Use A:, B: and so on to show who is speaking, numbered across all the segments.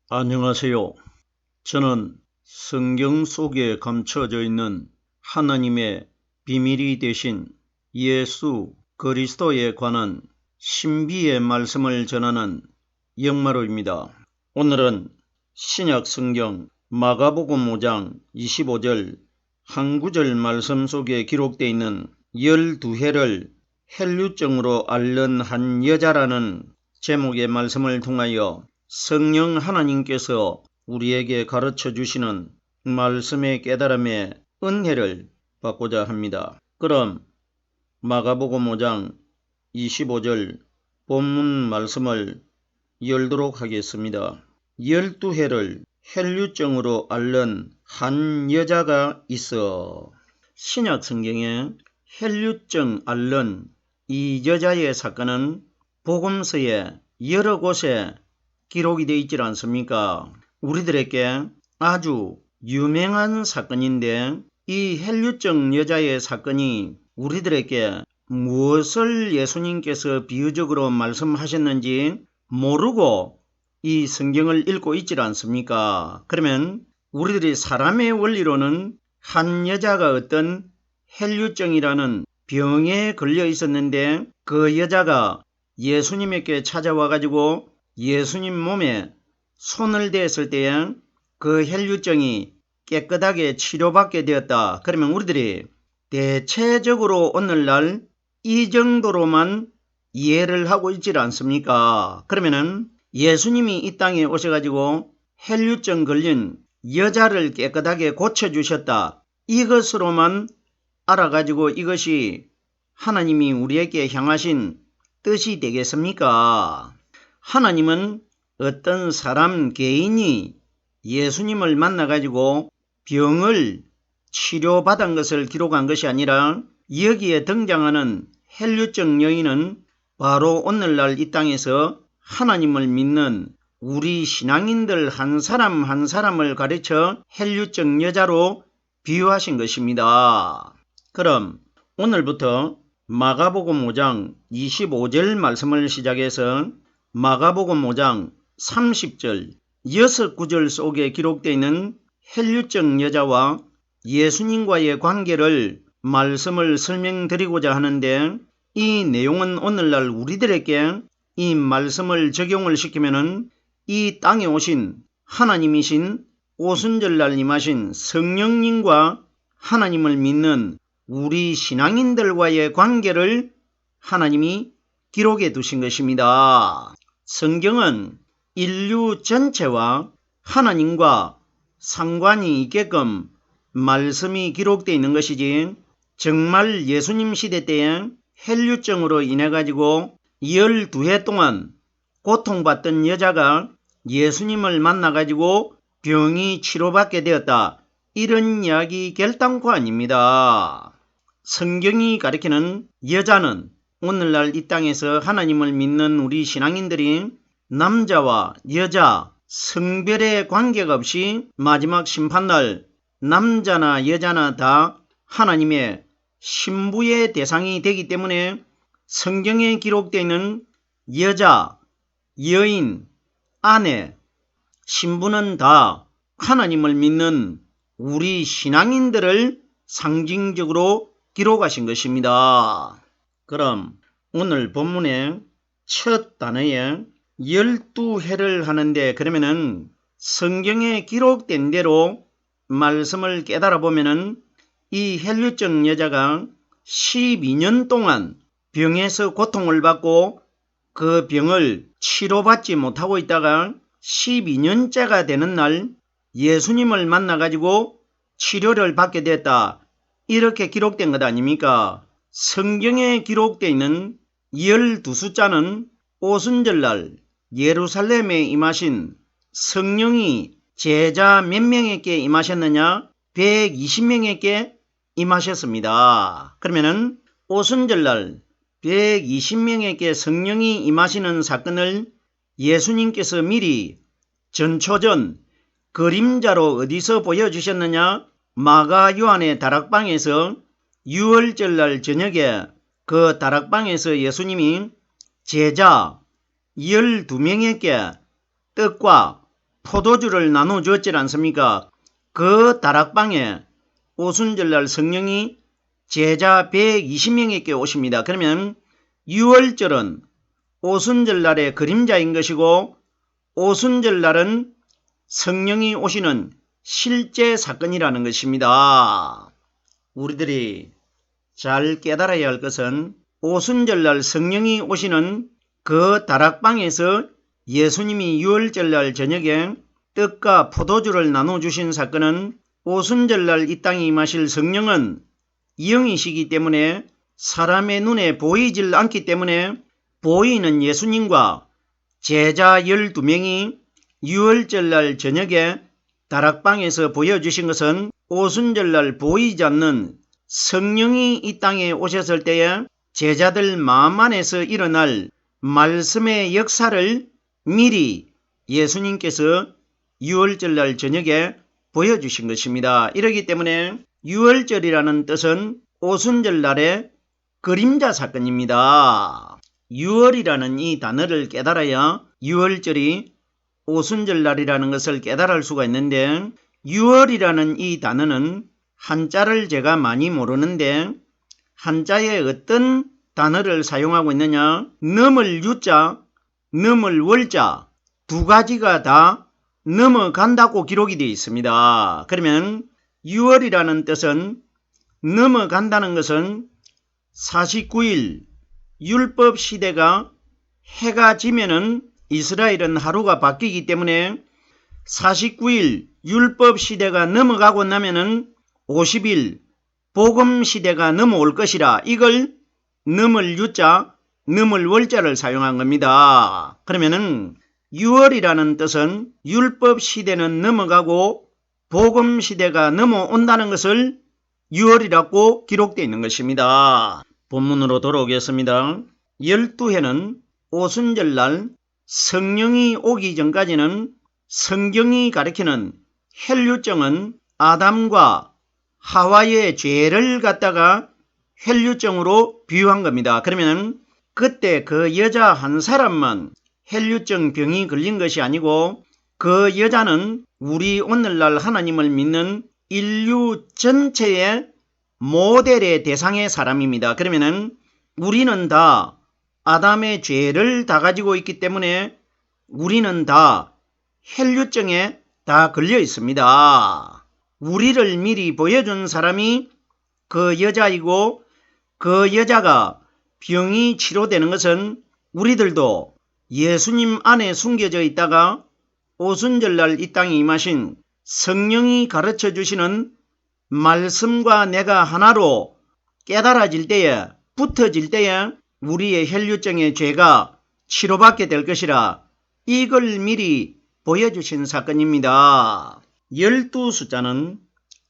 A: 안녕하세요. 저는 성경 속에 감춰져 있는 하나님의 비밀이 되신 예수 그리스도에 관한 신비의 말씀을 전하는 영마로입니다. 오늘은 신약 성경 마가복음 5장 25절 한 구절 말씀 속에 기록되어 있는 12해를 헬류증으로 앓는 한 여자라는 제목의 말씀을 통하여 성령 하나님께서 우리에게 가르쳐 주시는 말씀의 깨달음의 은혜를 받고자 합니다. 그럼 마가복음 5장 25절 본문 말씀을 열도록 하겠습니다. 12해를 헬류증으로 앓는 한 여자가 있어. 신약 성경에 헬류증 앓는 이 여자의 사건은 복음서에 여러 곳에 기록이 되어 있지 않습니까? 우리들에게 아주 유명한 사건인데 이 헬류증 여자의 사건이 우리들에게 무엇을 예수님께서 비유적으로 말씀하셨는지 모르고 이 성경을 읽고 있지 않습니까? 그러면 우리들이 사람의 원리로는 한 여자가 어떤 헬류증이라는 병에 걸려 있었는데 그 여자가 예수님에게 찾아와 가지고 예수님 몸에 손을 대었을 때에 그 헬류증이 깨끗하게 치료받게 되었다. 그러면 우리들이 대체적으로 오늘날 이 정도로만 이해를 하고 있지 않습니까? 그러면은 예수님이 이 땅에 오셔가지고 헬류증 걸린 여자를 깨끗하게 고쳐주셨다. 이것으로만 알아가지고 이것이 하나님이 우리에게 향하신 뜻이 되겠습니까? 하나님은 어떤 사람 개인이 예수님을 만나가지고 병을 치료받은 것을 기록한 것이 아니라 여기에 등장하는 헬류증 여인은 바로 오늘날 이 땅에서 하나님을 믿는 우리 신앙인들 한 사람 한 사람을 가르쳐 헬류증 여자로 비유하신 것입니다. 그럼 오늘부터 마가복음 5장 25절 말씀을 시작해서 마가복음 5장 30절 6구절 속에 기록되어 있는 헬류증 여자와 예수님과의 관계를 말씀을 설명드리고자 하는데 이 내용은 오늘날 우리들에게 이 말씀을 적용을 시키면은 이 땅에 오신 하나님이신 오순절날 임하신 성령님과 하나님을 믿는 우리 신앙인들과의 관계를 하나님이 기록해 두신 것입니다. 성경은 인류 전체와 하나님과 상관이 있게끔 말씀이 기록되어 있는 것이지 정말 예수님 시대 때에 헬류증으로 인해 가지고 12해 동안 고통받던 여자가 예수님을 만나 가지고 병이 치료받게 되었다. 이런 이야기 결단코 아닙니다. 성경이 가리키는 여자는 오늘날 이 땅에서 하나님을 믿는 우리 신앙인들이 남자와 여자, 성별의 관계가 없이 마지막 심판날 남자나 여자나 다 하나님의 신부의 대상이 되기 때문에 성경에 기록되어 있는 여자, 여인, 아내, 신부는 다 하나님을 믿는 우리 신앙인들을 상징적으로 기록하신 것입니다. 그럼 오늘 본문의 첫 단어에 12해를 하는데 그러면은 성경에 기록된 대로 말씀을 깨달아 보면은 이 헬류증 여자가 12년 동안 병에서 고통을 받고 그 병을 치료받지 못하고 있다가 12년째가 되는 날 예수님을 만나 가지고 치료를 받게 됐다. 이렇게 기록된 것 아닙니까? 성경에 기록되어 있는 12숫자는 오순절날 예루살렘에 임하신 성령이 제자 몇 명에게 임하셨느냐? 120명에게 임하셨습니다. 그러면은 오순절날 120명에게 성령이 임하시는 사건을 예수님께서 미리 전초전 그림자로 어디서 보여주셨느냐? 마가 요한의 다락방에서 유월절날 저녁에 그 다락방에서 예수님이 제자 12명에게 떡과 포도주를 나눠주었지 않습니까? 그 다락방에 오순절날 성령이 제자 120명에게 오십니다. 그러면 유월절은 오순절날의 그림자인 것이고 오순절날은 성령이 오시는 실제 사건이라는 것입니다. 우리들이 잘 깨달아야 할 것은 오순절날 성령이 오시는 그 다락방에서 예수님이 유월절날 저녁에 떡과 포도주를 나눠주신 사건은 오순절날 이 땅에 임하실 성령은 영이시기 때문에 사람의 눈에 보이질 않기 때문에 보이는 예수님과 제자 12명이 유월절날 저녁에 다락방에서 보여주신 것은 오순절날 보이지 않는 성령이 이 땅에 오셨을 때에 제자들 마음 안에서 일어날 말씀의 역사를 미리 예수님께서 유월절날 저녁에 보여주신 것입니다. 이러기 때문에 유월절이라는 뜻은 오순절날의 그림자 사건입니다. 유월이라는 이 단어를 깨달아야 유월절이 오순절날이라는 것을 깨달을 수가 있는데 유월이라는 이 단어는 한자를 제가 많이 모르는데 한자에 어떤 단어를 사용하고 있느냐? 넘을 유자, 넘을 월자 두 가지가 다 넘어간다고 기록이 되어 있습니다. 그러면 유월이라는 뜻은 넘어간다는 것은 49일 율법 시대가 해가 지면은 이스라엘은 하루가 바뀌기 때문에 49일 율법 시대가 넘어가고 나면은 50일 복음 시대가 넘어올 것이라 이걸 넘을 유자, 넘을 월자를 사용한 겁니다. 그러면은 유월이라는 뜻은 율법 시대는 넘어가고 복음 시대가 넘어온다는 것을 유월이라고 기록되어 있는 것입니다. 본문으로 돌아오겠습니다. 12해는 오순절날 성령이 오기 전까지는 성경이 가리키는 혈류증은 아담과 하와의 죄를 갖다가 혈류증으로 비유한 겁니다. 그러면 그때 그 여자 한 사람만 혈류증 병이 걸린 것이 아니고 그 여자는 우리 오늘날 하나님을 믿는 인류 전체의 모델의 대상의 사람입니다. 그러면 우리는 다 아담의 죄를 다 가지고 있기 때문에 우리는 다 혈류증에 다 걸려 있습니다. 우리를 미리 보여준 사람이 그 여자이고 그 여자가 병이 치료되는 것은 우리들도 예수님 안에 숨겨져 있다가 오순절날 이 땅에 임하신 성령이 가르쳐 주시는 말씀과 내가 하나로 깨달아질 때에 붙어질 때에 우리의 혈류증의 죄가 치료받게 될 것이라 이걸 미리 보여주신 사건입니다. 12숫자는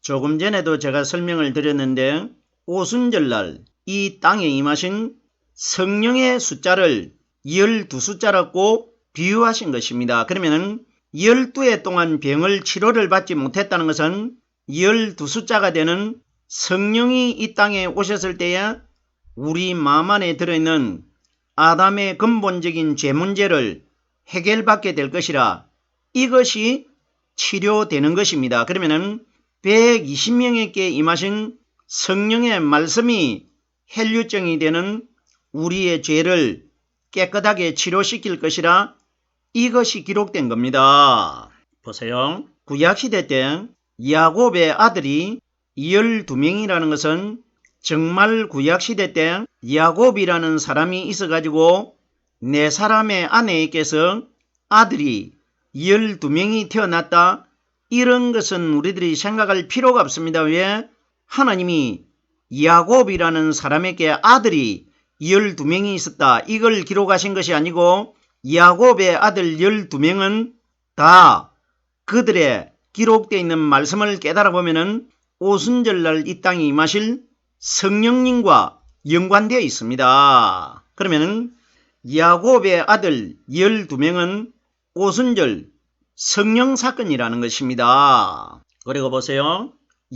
A: 조금 전에도 제가 설명을 드렸는데 오순절날 이 땅에 임하신 성령의 숫자를 12숫자라고 비유하신 것입니다. 그러면 12해 동안 병을 치료를 받지 못했다는 것은 12숫자가 되는 성령이 이 땅에 오셨을 때에 우리 마음 안에 들어있는 아담의 근본적인 죄 문제를 해결받게 될 것이라 이것이 치료되는 것입니다. 그러면 120명에게 임하신 성령의 말씀이 혈류증이 되는 우리의 죄를 깨끗하게 치료시킬 것이라 이것이 기록된 겁니다. 보세요. 구약시대 때 야곱의 아들이 12명이라는 것은 정말 구약시대 때 야곱이라는 사람이 있어가지고 네 사람의 아내에게서 아들이 12명이 태어났다. 이런 것은 우리들이 생각할 필요가 없습니다. 왜? 하나님이 야곱이라는 사람에게 아들이 12명이 있었다. 이걸 기록하신 것이 아니고 야곱의 아들 12명은 다 그들의 기록되어 있는 말씀을 깨달아 보면은 오순절날 이 땅에 임하실 성령님과 연관되어 있습니다. 그러면은 야곱의 아들 12명은 오순절 성령 사건이라는 것입니다. 그리고 보세요.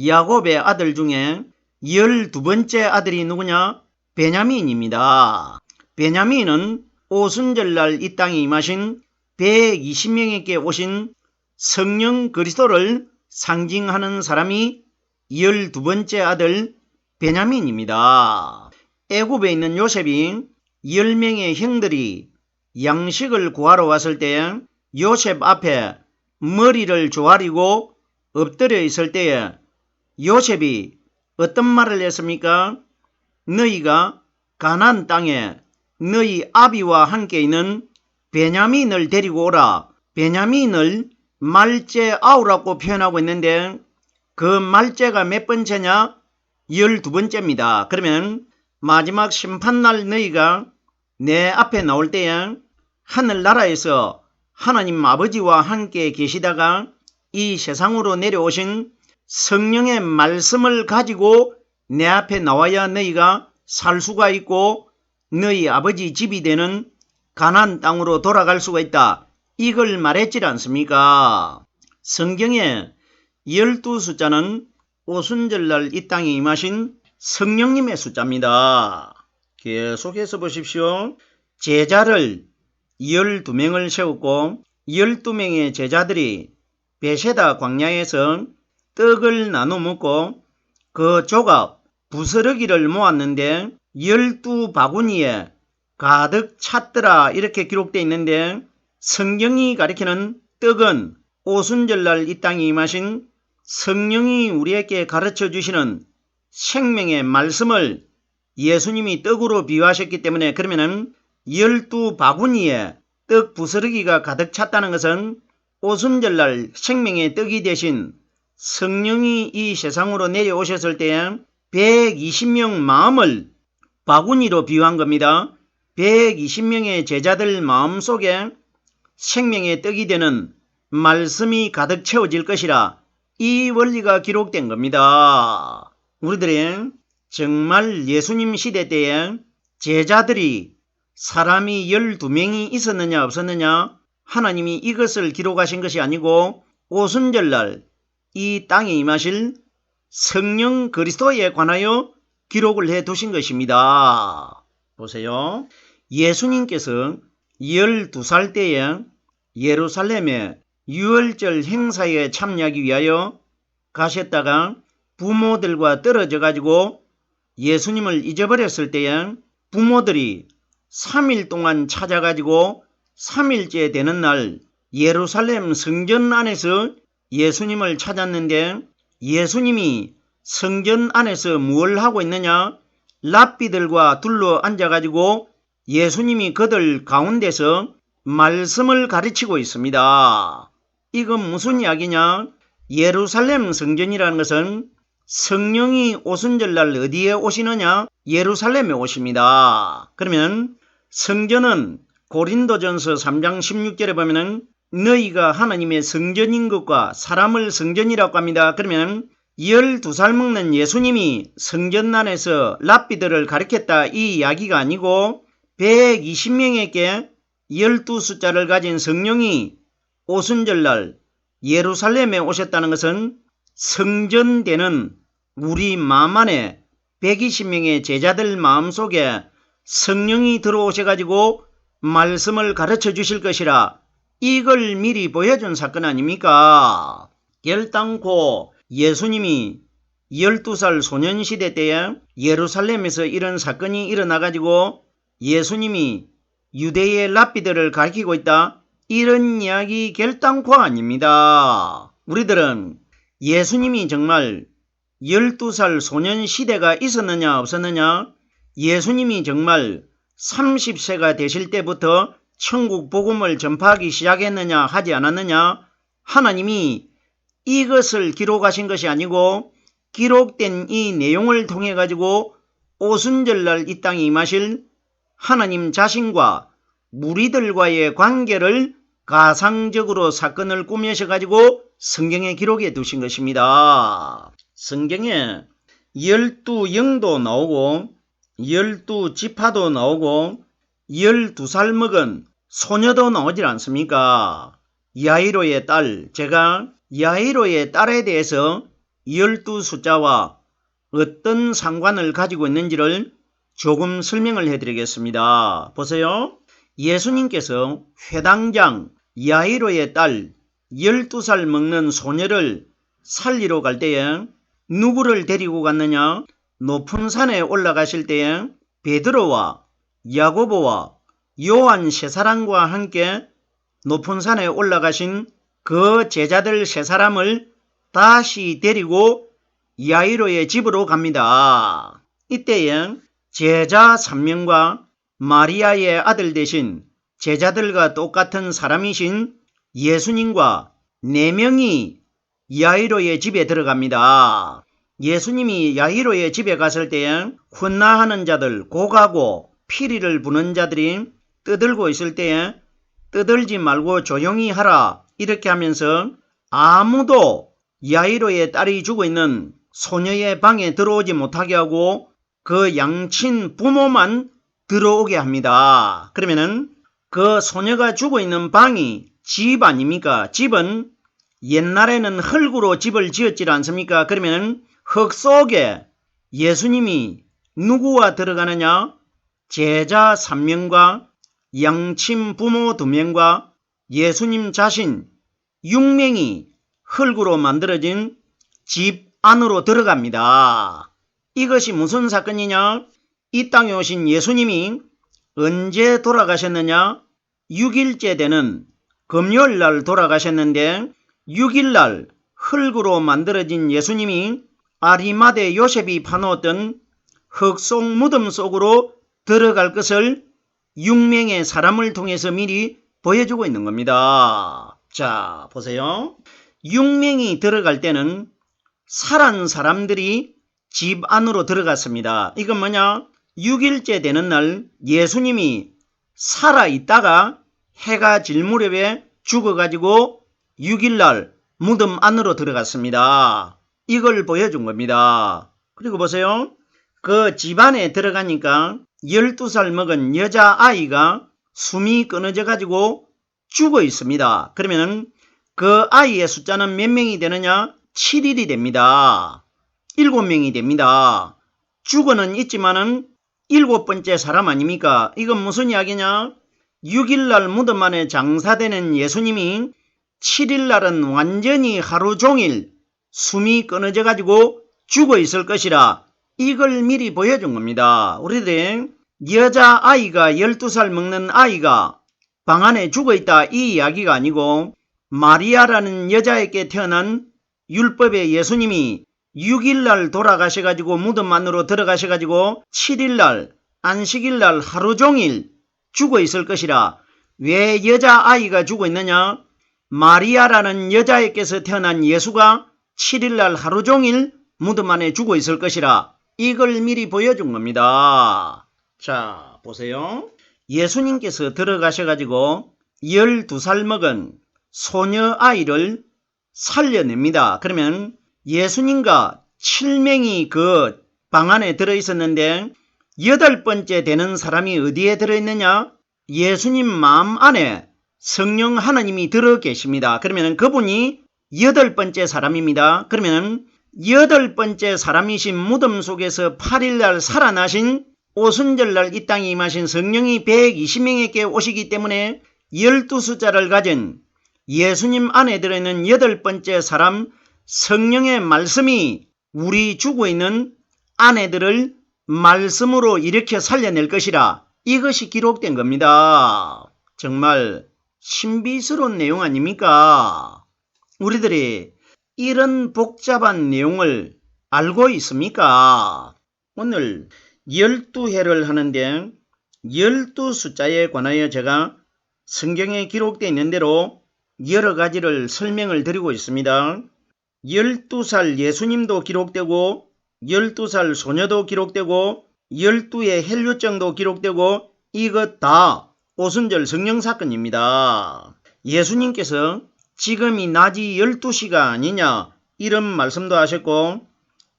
A: 야곱의 아들 중에 12번째 아들이 누구냐? 베냐민입니다. 베냐민은 오순절날 이 땅에 임하신 120명에게 오신 성령 그리스도를 상징하는 사람이 12번째 아들 베냐민입니다. 애굽에 있는 요셉이 10명의 형들이 양식을 구하러 왔을 때 요셉 앞에 머리를 조아리고 엎드려 있을 때에 요셉이 어떤 말을 했습니까? 너희가 가나안 땅에 너희 아비와 함께 있는 베냐민을 데리고 오라. 베냐민을 말째 아우라고 표현하고 있는데 그 말째가 몇 번째냐? 12번째입니다. 그러면 마지막 심판날 너희가 내 앞에 나올 때에 하늘나라에서 하나님 아버지와 함께 계시다가 이 세상으로 내려오신 성령의 말씀을 가지고 내 앞에 나와야 너희가 살 수가 있고 너희 아버지 집이 되는 가나안 땅으로 돌아갈 수가 있다. 이걸 말했지 않습니까? 성경의 12숫자는 오순절날 이 땅에 임하신 성령님의 숫자입니다. 계속해서 보십시오. 제자를 12명을 세웠고 12명의 제자들이 베세다 광야에서 떡을 나눠 먹고 그 조각 부스러기를 모았는데 12바구니에 가득 찼더라 이렇게 기록되어 있는데 성경이 가리키는 떡은 오순절날 이 땅에 임하신 성령이 우리에게 가르쳐 주시는 생명의 말씀을 예수님이 떡으로 비유하셨기 때문에 그러면은 12바구니에 떡 부스러기가 가득 찼다는 것은 오순절날 생명의 떡이 되신 성령이 이 세상으로 내려오셨을 때에 120명 마음을 바구니로 비유한 겁니다. 120명의 제자들 마음속에 생명의 떡이 되는 말씀이 가득 채워질 것이라 이 원리가 기록된 겁니다. 우리들이 정말 예수님 시대 때에 제자들이 사람이 12명이 있었느냐 없었느냐 하나님이 이것을 기록하신 것이 아니고 오순절날 이 땅에 임하실 성령 그리스도에 관하여 기록을 해 두신 것입니다. 보세요. 예수님께서 12살 때에 예루살렘에 유월절 행사에 참여하기 위하여 가셨다가 부모들과 떨어져 가지고 예수님을 잊어버렸을 때에 부모들이 3일 동안 찾아가지고 3일째 되는 날 예루살렘 성전 안에서 예수님을 찾았는데 예수님이 성전 안에서 무엇을 하고 있느냐? 랍비들과 둘러 앉아가지고 예수님이 그들 가운데서 말씀을 가르치고 있습니다. 이건 무슨 이야기냐? 예루살렘 성전이라는 것은 성령이 오순절날 어디에 오시느냐? 예루살렘에 오십니다. 그러면 성전은 고린도전서 3장 16절에 보면은 너희가 하나님의 성전인 것과 사람을 성전이라고 합니다. 그러면 12살 먹는 예수님이 성전 안에서 랍비들을 가르쳤다 이 이야기가 아니고 120명에게 12숫자를 가진 성령이 오순절날 예루살렘에 오셨다는 것은 성전되는 우리 마음 안에 120명의 제자들 마음속에 성령이 들어오셔가지고 말씀을 가르쳐 주실 것이라 이걸 미리 보여준 사건 아닙니까? 결단코 예수님이 12살 소년시대 때에 예루살렘에서 이런 사건이 일어나가지고 예수님이 유대의 랍비들을 가르치고 있다. 이런 이야기 결단코 아닙니다. 우리들은 예수님이 정말 12살 소년 시대가 있었느냐 없었느냐? 예수님이 정말 30세가 되실 때부터 천국 복음을 전파하기 시작했느냐 하지 않았느냐? 하나님이 이것을 기록하신 것이 아니고 기록된 이 내용을 통해 가지고 오순절날 이 땅에 임하실 하나님 자신과 무리들과의 관계를 가상적으로 사건을 꾸며셔 가지고 성경에 기록해 두신 것입니다. 성경에 12영도 나오고 12지파도 나오고 12살 먹은 소녀도 나오질 않습니까? 야이로의 딸, 제가 야이로의 딸에 대해서 12숫자와 어떤 상관을 가지고 있는지를 조금 설명을 해드리겠습니다. 보세요. 예수님께서 회당장 야이로의 딸 12살 먹는 소녀를 살리러 갈 때에 누구를 데리고 갔느냐? 높은 산에 올라가실 때에 베드로와 야고보와 요한 세 사람과 함께 높은 산에 올라가신 그 제자들 세 사람을 다시 데리고 야이로의 집으로 갑니다. 이때에 제자 3명과 마리아의 아들 되신 제자들과 똑같은 사람이신 예수님과 4명이 야이로의 집에 들어갑니다. 예수님이 야이로의 집에 갔을 때에 혼나하는 자들, 고가고 피리를 부는 자들이 떠들고 있을 때에 떠들지 말고 조용히 하라 이렇게 하면서 아무도 야이로의 딸이 죽어있는 소녀의 방에 들어오지 못하게 하고 그 양친 부모만 들어오게 합니다. 그러면은 그 소녀가 죽어있는 방이 집 아닙니까? 집은 옛날에는 흙으로 집을 지었지 않습니까? 그러면 흙 속에 예수님이 누구와 들어가느냐? 제자 3명과 양친 부모 2명과 예수님 자신 6명이 흙으로 만들어진 집 안으로 들어갑니다. 이것이 무슨 사건이냐? 이 땅에 오신 예수님이 언제 돌아가셨느냐? 6일째 되는 금요일날 돌아가셨는데 6일날 흙으로 만들어진 예수님이 아리마대 요셉이 파놓았던 흙 속 무덤 속으로 들어갈 것을 6명의 사람을 통해서 미리 보여주고 있는 겁니다. 자, 보세요. 6명이 들어갈 때는 살아난 사람들이 집 안으로 들어갔습니다. 이건 뭐냐? 6일째 되는 날 예수님이 살아있다가 해가 질 무렵에 죽어가지고 6일날 무덤 안으로 들어갔습니다. 이걸 보여준 겁니다. 그리고 보세요. 그 집안에 들어가니까 12살 먹은 여자아이가 숨이 끊어져 가지고 죽어 있습니다. 그러면 그 아이의 숫자는 몇 명이 되느냐? 7일이 됩니다. 7명이 됩니다. 죽어는 있지만은 7번째 사람 아닙니까? 이건 무슨 이야기냐? 6일날 무덤 안에 장사되는 예수님이 7일날은 완전히 하루 종일 숨이 끊어져 가지고 죽어 있을 것이라 이걸 미리 보여준 겁니다. 우리들이 여자아이가 12살 먹는 아이가 방 안에 죽어 있다 이 이야기가 아니고 마리아라는 여자에게 태어난 율법의 예수님이 6일날 돌아가셔가지고 무덤 안으로 들어가셔가지고 7일날 안식일날 하루 종일 죽어 있을 것이라 왜 여자아이가 죽어 있느냐? 마리아라는 여자에게서 태어난 예수가 7일날 하루 종일 무덤 안에 죽어 있을 것이라 이걸 미리 보여준 겁니다. 자, 보세요. 예수님께서 들어가셔가지고 12살 먹은 소녀 아이를 살려냅니다. 그러면 예수님과 7명이 그 방 안에 들어있었는데 8번째 되는 사람이 어디에 들어있느냐? 예수님 마음 안에 성령 하나님이 들어 계십니다. 그러면 그분이 8번째 사람입니다. 그러면 8번째 사람이신 무덤 속에서 8일날 살아나신 오순절날 이 땅에 임하신 성령이 120명에게 오시기 때문에 12숫자를 가진 예수님 안에 들어있는 8번째 사람 성령의 말씀이 우리 죽어 있는 아내들을 말씀으로 일으켜 살려낼 것이라 이것이 기록된 겁니다. 정말 신비스러운 내용 아닙니까? 우리들이 이런 복잡한 내용을 알고 있습니까? 오늘 12회를 하는데 12숫자에 관하여 제가 성경에 기록되어 있는 대로 여러 가지를 설명을 드리고 있습니다. 12살 예수님도 기록되고 12살 소녀도 기록되고 12의 헬류증도 기록되고 이것 다 오순절 성령 사건입니다. 예수님께서 지금이 낮이 12시가 아니냐 이런 말씀도 하셨고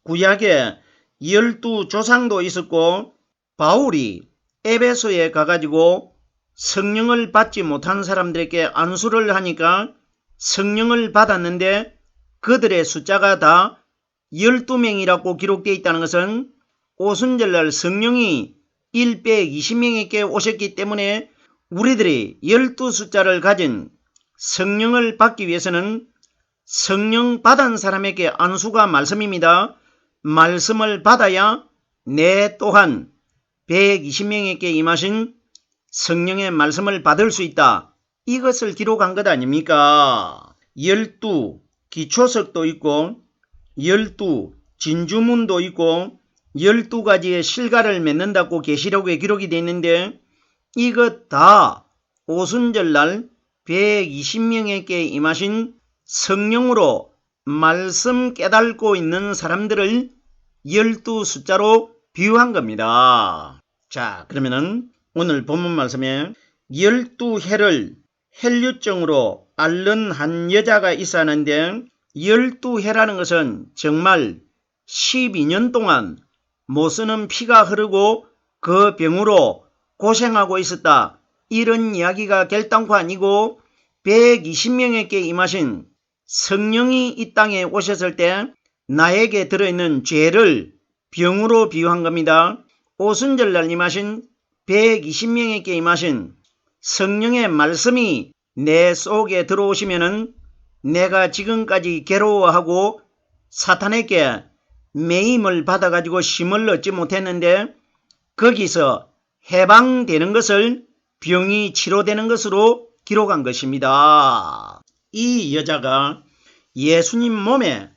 A: 구약에 12조상도 있었고 바울이 에베소에 가가지고 성령을 받지 못한 사람들에게 안수를 하니까 성령을 받았는데 그들의 숫자가 다 12명이라고 기록되어 있다는 것은 오순절날 성령이 120명에게 오셨기 때문에 우리들이 12숫자를 가진 성령을 받기 위해서는 성령 받은 사람에게 안수가 말씀입니다. 말씀을 받아야 내 또한 120명에게 임하신 성령의 말씀을 받을 수 있다. 이것을 기록한 것 아닙니까? 12 기초석도 있고 12 진주문도 있고 12가지의 실가를 맺는다고 계시록에 기록이 되어 있는데 이것 다 오순절날 120명에게 임하신 성령으로 말씀 깨닫고 있는 사람들을 12 숫자로 비유한 겁니다. 자, 그러면은 오늘 본문 말씀에 12해를 혈류증으로 앓는 한 여자가 있었는데 12해라는 것은 정말 12년 동안 못 쓰는 피가 흐르고 그 병으로 고생하고 있었다. 이런 이야기가 결단코 아니고 120명에게 임하신 성령이 이 땅에 오셨을 때 나에게 들어있는 죄를 병으로 비유한 겁니다. 오순절날 임하신 120명에게 임하신 성령의 말씀이 내 속에 들어오시면은 내가 지금까지 괴로워하고 사탄에게 매임을 받아가지고 쉼을 얻지 못했는데 거기서 해방되는 것을 병이 치료되는 것으로 기록한 것입니다. 이 여자가 예수님 몸에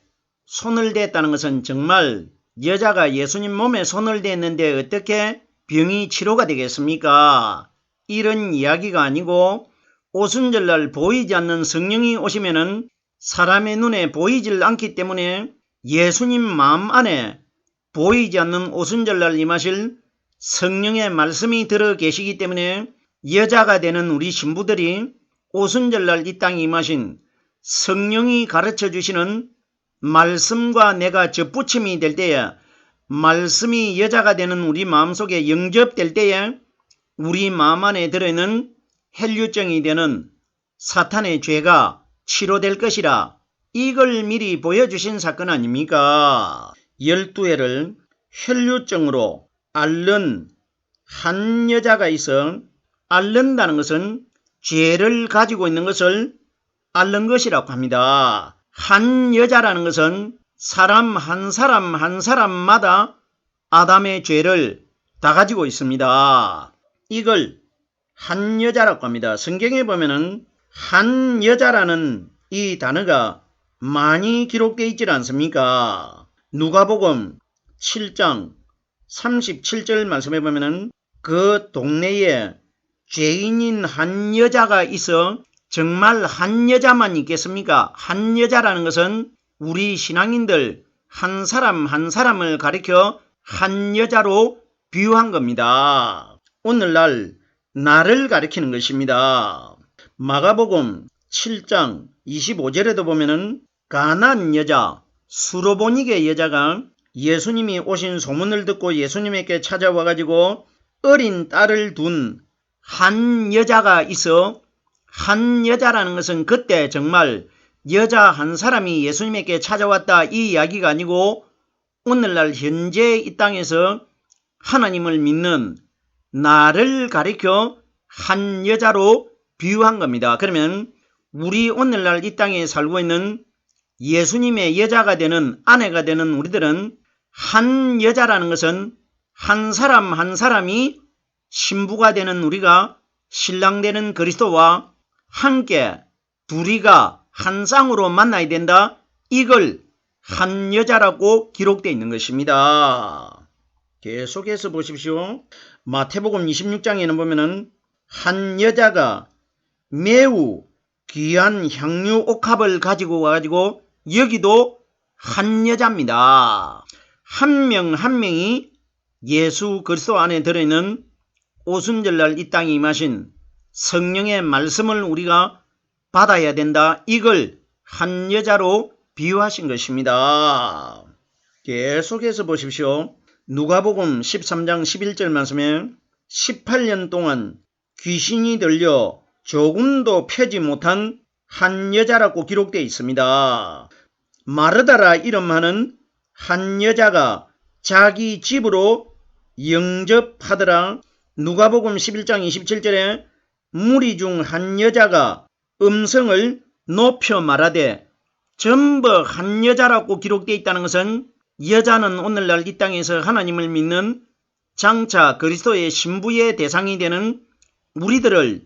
A: 손을 댔다는 것은 정말 여자가 예수님 몸에 손을 댔는데 어떻게 병이 치료가 되겠습니까? 이런 이야기가 아니고 오순절날 보이지 않는 성령이 오시면은 사람의 눈에 보이질 않기 때문에 예수님 마음 안에 보이지 않는 오순절날 임하실 성령의 말씀이 들어 계시기 때문에 여자가 되는 우리 신부들이 오순절날 이 땅에 임하신 성령이 가르쳐 주시는 말씀과 내가 접붙임이 될 때에 말씀이 여자가 되는 우리 마음속에 영접될 때에 우리 마음 안에 들어있는 혈류증이 되는 사탄의 죄가 치료될 것이라 이걸 미리 보여주신 사건 아닙니까? 12해를 혈류증으로 앓는 한 여자가 있어 앓는다는 것은 죄를 가지고 있는 것을 앓는 것이라고 합니다. 한 여자라는 것은 사람 한 사람마다 아담의 죄를 다 가지고 있습니다. 이걸 한 여자라고 합니다. 성경에 보면은 한 여자라는 이 단어가 많이 기록되어 있지 않습니까? 누가복음 7장 37절 말씀해 보면은 그 동네에 죄인인 한 여자가 있어 정말 한 여자만 있겠습니까? 한 여자라는 것은 우리 신앙인들 한 사람 한 사람을 가리켜 한 여자로 비유한 겁니다. 오늘날 나를 가리키는 것입니다. 마가복음 7장 25절에도 보면은 가나안 여자 수로보니게 여자가 예수님이 오신 소문을 듣고 예수님에게 찾아와 가지고 어린 딸을 둔 한 여자가 있어 한 여자라는 것은 그때 정말 여자 한 사람이 예수님에게 찾아왔다 이 이야기가 아니고 오늘날 현재 이 땅에서 하나님을 믿는 나를 가리켜 한 여자로 비유한 겁니다. 그러면 우리 오늘날 이 땅에 살고 있는 예수님의 여자가 되는 아내가 되는 우리들은 한 여자라는 것은 한 사람 한 사람이 신부가 되는 우리가 신랑 되는 그리스도와 함께 둘이가 한 쌍으로 만나야 된다. 이걸 한 여자라고 기록되어 있는 것입니다. 계속해서 보십시오. 마태복음 26장에는 보면은 한 여자가 매우 귀한 향유 옥합을 가지고 와가지고 여기도 한 여자입니다. 한 명 한 명이 예수 그리스도 안에 들어있는 오순절날 이 땅에 임하신 성령의 말씀을 우리가 받아야 된다. 이걸 한 여자로 비유하신 것입니다. 계속해서 보십시오. 누가복음 13장 11절 말씀에 18년 동안 귀신이 들려 조금도 펴지 못한 한 여자라고 기록되어 있습니다. 마르다라 이름하는 한 여자가 자기 집으로 영접하더라. 누가복음 11장 27절에 무리 중 한 여자가 음성을 높여 말하되 전부 한 여자라고 기록되어 있다는 것은 여자는 오늘날 이 땅에서 하나님을 믿는 장차 그리스도의 신부의 대상이 되는 우리들을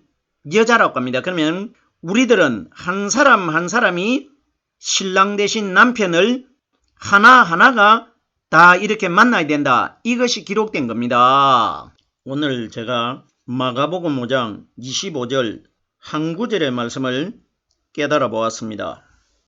A: 여자라고 합니다. 그러면 우리들은 한 사람 한 사람이 신랑 대신 남편을 하나하나가 다 이렇게 만나야 된다. 이것이 기록된 겁니다. 오늘 제가 마가복음 5장 25절 한 구절의 말씀을 깨달아 보았습니다.